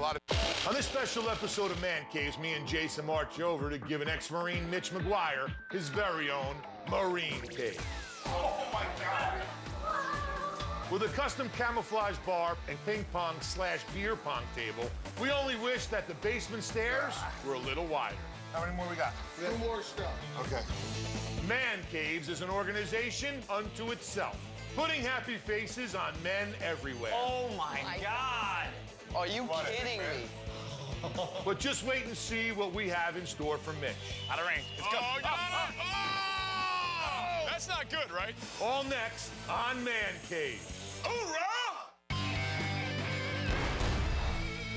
lot of... On this special episode of Man Caves, me and Jason march over to give an ex-Marine, Mitch McGuire, his very own Marine cave. Oh, my God. With a custom camouflage bar and ping pong / beer pong table, we only wish that the basement stairs were a little wider. How many more we got? Two more stuff. Okay. Man Caves is an organization unto itself, putting happy faces on men everywhere. Oh my God! Are you kidding me? But just wait and see what we have in store for Mitch. Out of range. Let's go. Oh! That's not good, right? All next on Man Cave. Hoorah! All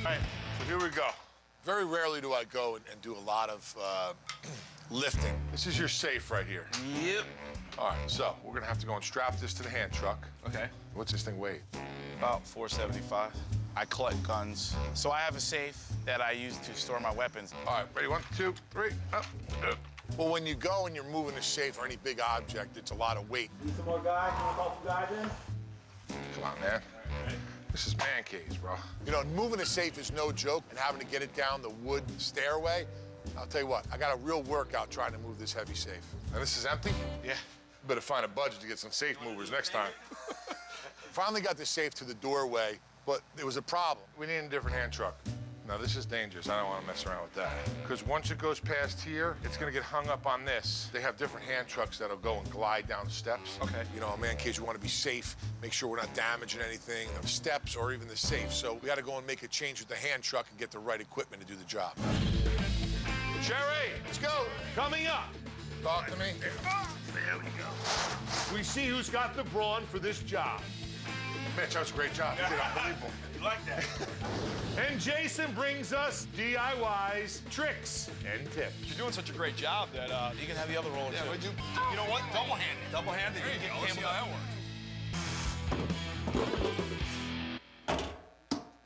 right, so here we go. Very rarely do I go and do a lot of lifting. This is your safe right here. Yep. All right, so we're gonna have to go and strap this to the hand truck. Okay. What's this thing weigh? About 475. I collect guns. So I have a safe that I use to store my weapons. All right, ready? 1, 2, 3, up. Well, when you go and you're moving a safe or any big object, it's a lot of weight. Need some more guys? You want to call some guys in? Come on, man. This is Man Caves, bro. You know, moving a safe is no joke, and having to get it down the wood stairway, I'll tell you what, I got a real workout trying to move this heavy safe. And this is empty? Yeah. Better find a budget to get some safe movers next time. Finally got the safe to the doorway, but there was a problem. We need a different hand truck. Now, this is dangerous. I don't want to mess around with that. Because once it goes past here, it's going to get hung up on this. They have different hand trucks that'll go and glide down the steps. Okay. You know, in Man Caves, we want to be safe, make sure we're not damaging anything, the steps or even the safe. So we got to go and make a change with the hand truck and get the right equipment to do the job. Sherry, let's go. Coming up. Talk to me. There we go. We see who's got the brawn for this job. Mitch, that was a great job. You did unbelievable. You like that? And Jason brings us DIYs, tricks, and tips. You're doing such a great job that you can have the other roller, too. You know what? Double-handed. Double-handed. You can get the table that works.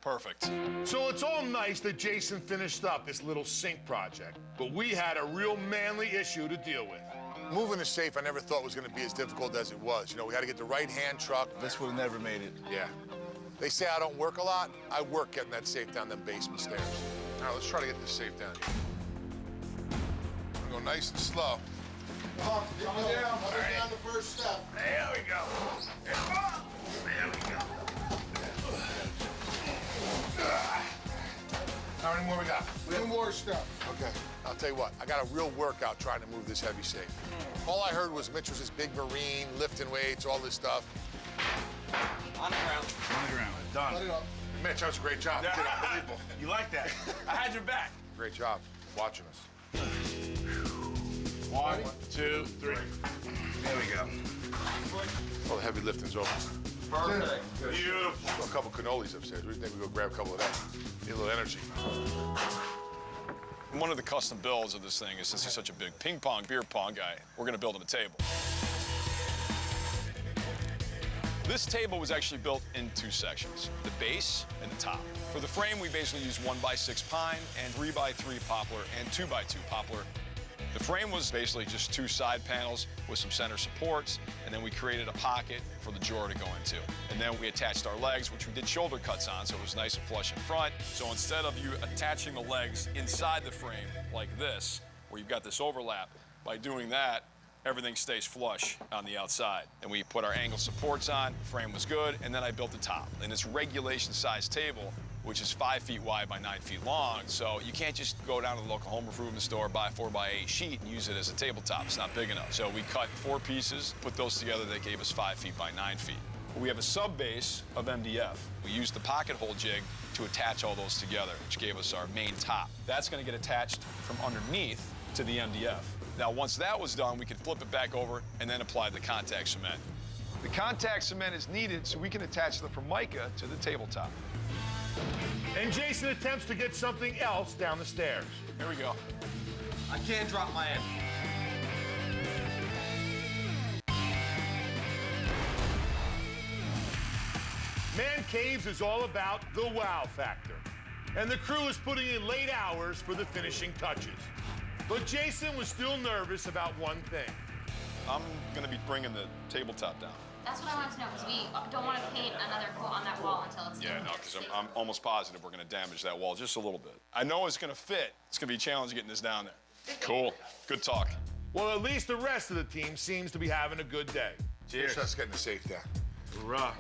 Perfect. So it's all nice that Jason finished up this little sink project, but we had a real manly issue to deal with. Moving a safe I never thought was going to be as difficult as it was. You know, we got to get the right hand truck. This would have never made it. Yeah. They say I don't work a lot. I work getting that safe down them basement stairs. All right, let's try to get this safe down here. We're going nice and slow. Coming down. Coming down the first step. There we go. There we go. How many more we got? Two more steps. Okay. I'll tell you what, I got a real workout trying to move this heavy safe. All I heard was Mitch was this big Marine, lifting weights, all this stuff. On the ground. On the ground. Done. Cut it up. Mitch, that was a great job. You did unbelievable. You like that? I had your back. Great job watching us. 1, 2, 3. There we go. All the heavy lifting's over. Perfect. Beautiful. A couple cannolis upstairs. We think we go grab a couple of that. Need a little energy. One of the custom builds of this thing is, since he's such a big ping pong, beer pong guy, we're gonna build him a table. This table was actually built in 2 sections, the base and the top. For the frame, we basically used 1x6 pine and 3x3 poplar and 2x2 poplar. The frame was basically just 2 side panels with some center supports, and then we created a pocket for the drawer to go into. And then we attached our legs, which we did shoulder cuts on, so it was nice and flush in front. So instead of you attaching the legs inside the frame like this, where you've got this overlap, by doing that, everything stays flush on the outside. And we put our angle supports on, frame was good, and then I built the top. And it's regulation size table, which is 5 feet wide by 9 feet long. So you can't just go down to the local home improvement store, buy a 4x8 sheet and use it as a tabletop. It's not big enough. So we cut 4 pieces, put those together, they gave us 5 feet by 9 feet. We have a sub base of MDF. We used the pocket hole jig to attach all those together, which gave us our main top. That's gonna get attached from underneath to the MDF. Now, once that was done, we could flip it back over and then apply the contact cement. The contact cement is needed so we can attach the Formica to the tabletop. And Jason attempts to get something else down the stairs. Here we go. I can't drop my end. Man Caves is all about the wow factor. And the crew is putting in late hours for the finishing touches. But Jason was still nervous about one thing. I'm gonna be bringing the tabletop down. That's what I wanted to know, because we don't want to paint another coat on that wall until it's Yeah, no, because I'm almost positive we're going to damage that wall just a little bit. I know it's going to fit. It's going to be a challenge getting this down there. Cool. Good talk. Well, at least the rest of the team seems to be having a good day. Cheers. Let's get the safe down. Hurrah.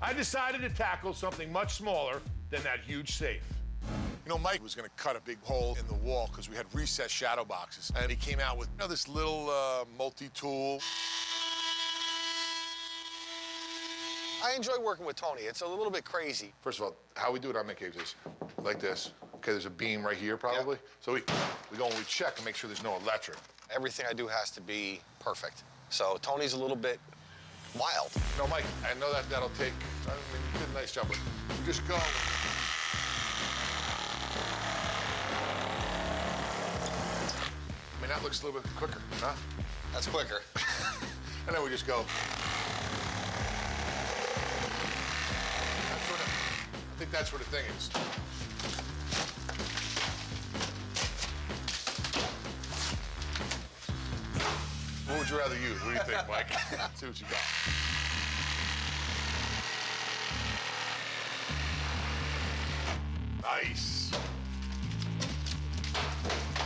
I decided to tackle something much smaller than that huge safe. You know, Mike was going to cut a big hole in the wall because we had recessed shadow boxes. And he came out with, you know, this little multi-tool. I enjoy working with Tony. It's a little bit crazy. First of all, how we do it on Mick Caves is like this. Okay, there's a beam right here probably. Yep. So we go and we check and make sure there's no electric. Everything I do has to be perfect. So Tony's a little bit wild. No, Mike, I know that'll take, I mean, you did a nice job, but you just go. I mean, that looks a little bit quicker, huh? That's quicker. And then we just go. I think that's where the thing is. What would you rather use? What do you think, Mike? See what you got. Nice.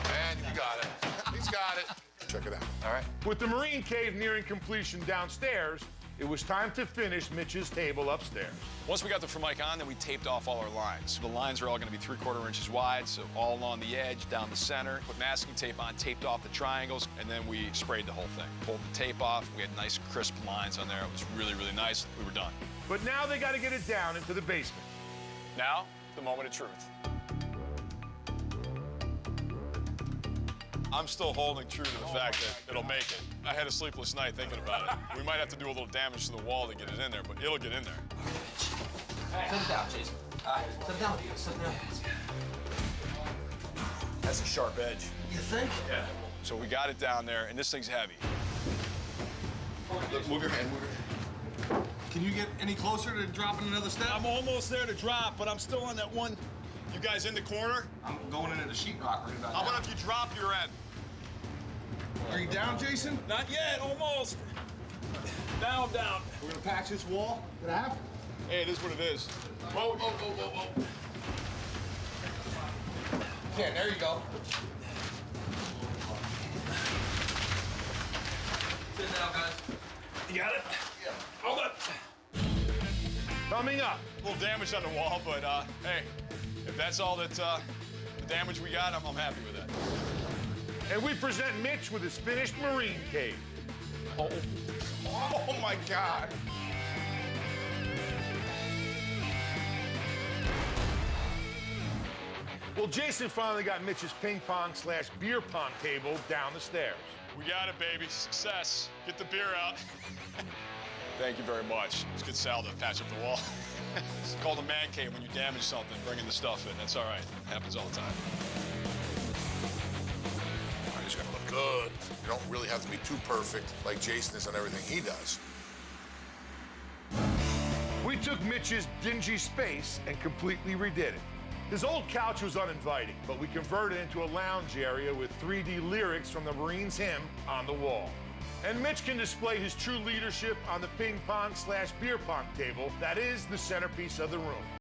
And you got it. He's got it. Check it out. All right. With the marine cave nearing completion downstairs, it was time to finish Mitch's table upstairs. Once we got the Formica on, then we taped off all our lines. The lines are all going to be 3/4 inches wide, so all along the edge, down the center. Put masking tape on, taped off the triangles, and then we sprayed the whole thing. Pulled the tape off. We had nice, crisp lines on there. It was really, really nice. We were done. But now they got to get it down into the basement. Now, the moment of truth. I'm still holding true to the fact that it'll make it. I had a sleepless night thinking about it. We might have to do a little damage to the wall to get it in there, but it'll get in there. Sit down, Jason. Sit down. Sit down. That's a sharp edge. You think? Yeah. So we got it down there, and this thing's heavy. Look, move your hand. Can you get any closer to dropping another step? I'm almost there to drop, but I'm still on that one. You guys in the corner? I'm going into the sheetrock right about How now. about if you drop your end? Are you down, Jason? Not yet, almost. Now I'm down. We're gonna patch this wall in half. Hey, it is what it is. Whoa, whoa, whoa, whoa, whoa. Okay, there you go. Sit down, guys. You got it? Yeah. Hold it. Coming up, A little damage on the wall, but hey, if that's all that the damage we got, I'm happy with that. and we present Mitch with his finished marine cave. Oh my God. Well, Jason finally got Mitch's ping pong / beer pong table down the stairs. We got it, baby. Success. Get the beer out. Thank you very much. It's good Sal to patch up the wall. It's called a man cave when you damage something, bringing the stuff in. That's all right. It happens all the time. I just gotta look good. You don't really have to be too perfect like Jason is on everything he does. We took Mitch's dingy space and completely redid it. His old couch was uninviting, but we converted it into a lounge area with 3D lyrics from the Marines hymn on the wall. And Mitch can display his true leadership on the ping pong / beer pong table that is the centerpiece of the room.